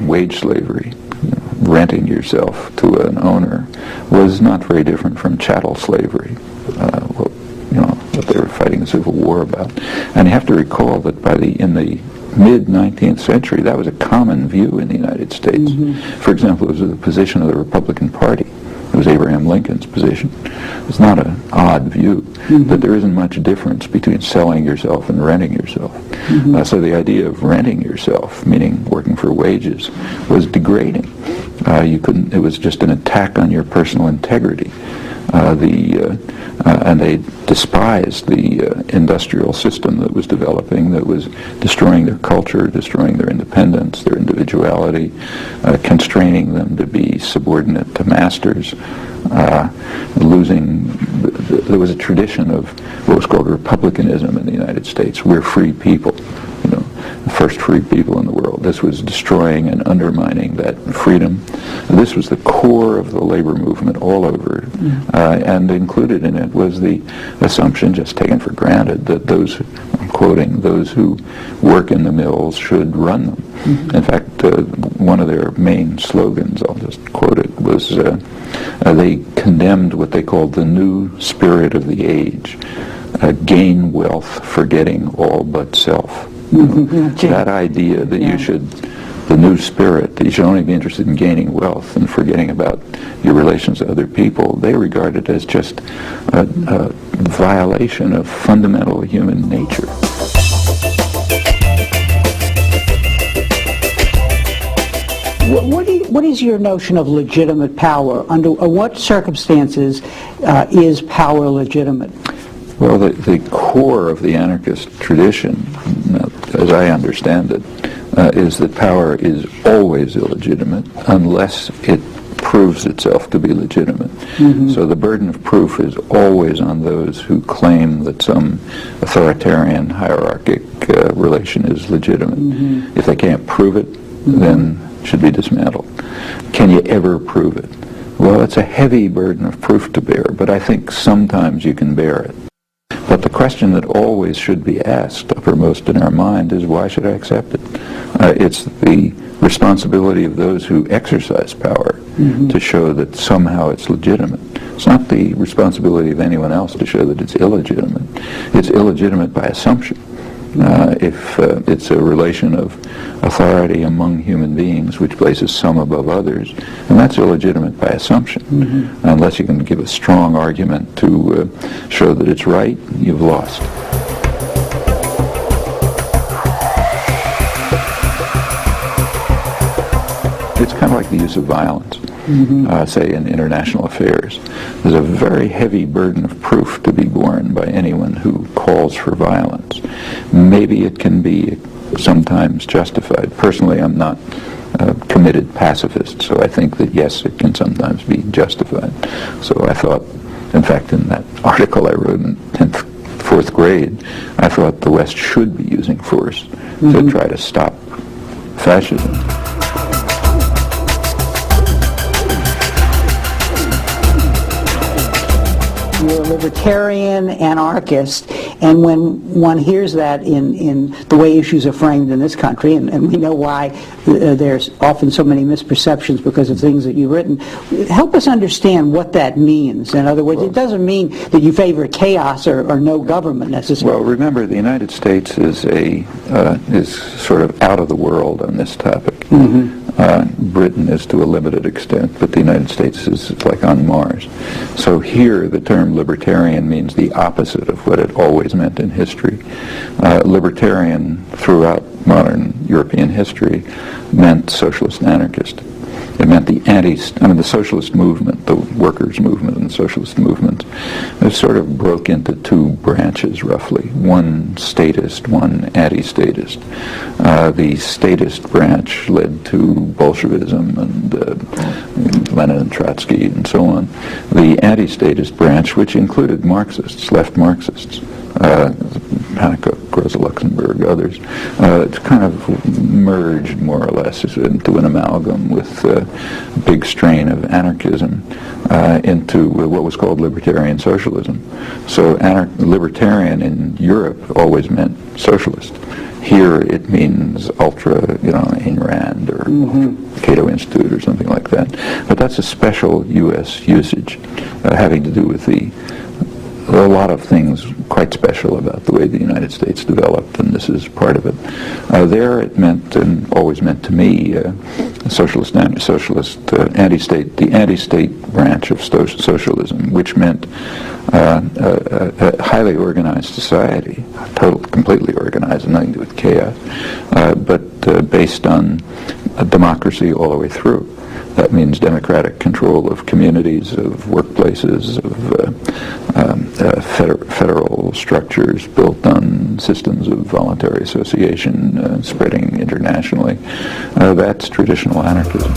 wage slavery, renting yourself to an owner, was not very different from chattel slavery, what they were fighting the Civil War about. And you have to recall that in the mid-19th century, that was a common view in the United States. For example, it was the position of the Republican Party. It was Abraham Lincoln's position. It's not an odd view, that there isn't much difference between selling yourself and renting yourself. So the idea of renting yourself, meaning working for wages, was degrading. It was just an attack on your personal integrity. And they despised the industrial system that was developing, that was destroying their culture, destroying their independence, their individuality, constraining them to be subordinate to masters, there was a tradition of what was called republicanism in the United States. We're free people, the first free people in the world. This was destroying and undermining that freedom. This was the core of the labor movement all over, and included in it was the assumption, just taken for granted, that those, I'm quoting, those who work in the mills should run them. In fact, one of their main slogans, I'll just quote it, was they condemned what they called the new spirit of the age, gain wealth forgetting all but self. That idea that the new spirit, that you should only be interested in gaining wealth and forgetting about your relations to other people, they regard it as just a violation of fundamental human nature. What is your notion of legitimate power? Under what circumstances is power legitimate? Well, the core of the anarchist tradition, as I understand it, is that power is always illegitimate unless it proves itself to be legitimate. So the burden of proof is always on those who claim that some authoritarian hierarchic relation is legitimate. If they can't prove it, then it should be dismantled. Can you ever prove it? Well, it's a heavy burden of proof to bear, but I think sometimes you can bear it. But the question that always should be asked uppermost in our mind is, why should I accept it? It's the responsibility of those who exercise power to show that somehow it's legitimate. It's not the responsibility of anyone else to show that it's illegitimate. It's illegitimate by assumption. If it's a relation of authority among human beings which places some above others, and that's illegitimate by assumption. Unless you can give a strong argument to show that it's right, you've lost. It's kind of like the use of violence, say in international affairs. There's a very heavy burden of proof to be borne by anyone who calls for violence. Maybe it can be sometimes justified. Personally, I'm not a committed pacifist, so I think that yes, it can sometimes be justified. So I thought, in fact, in that article I wrote in 10th, 4th grade, I thought the West should be using force to try to stop fascism. You're a libertarian anarchist, and when one hears that in the way issues are framed in this country, and we know why there's often so many misperceptions because of things that you've written, help us understand what that means. In other words, it doesn't mean that you favor chaos or no government necessarily. Well, remember, the United States is sort of out of the world on this topic. Britain is to a limited extent, but the United States is like on Mars. So here the term libertarian means the opposite of what it always meant in history. Libertarian throughout modern European history meant socialist anarchist. It meant the socialist movement, the workers' movement and the socialist movement, it sort of broke into two branches roughly, one statist, one anti-statist. The statist branch led to Bolshevism and Lenin and Trotsky and so on. The anti-statist branch, which included Marxists, left Marxists, Hanekow, Rosa Luxemburg, others, it's kind of merged more or less into an amalgam with a big strain of anarchism into what was called libertarian socialism. So libertarian in Europe always meant socialist. Here it means ultra, Ayn Rand or Cato Institute or something like that. But that's a special U.S. usage having to do with a lot of things quite special about the way the United States developed, and this is part of it. There it meant, and always meant to me, socialist, anti-state, the anti-state branch of socialism, which meant a highly organized society, completely organized, nothing to do with chaos, but based on democracy all the way through. That means democratic control of communities, of workplaces, of federal structures built on systems of voluntary association spreading internationally. That's traditional anarchism.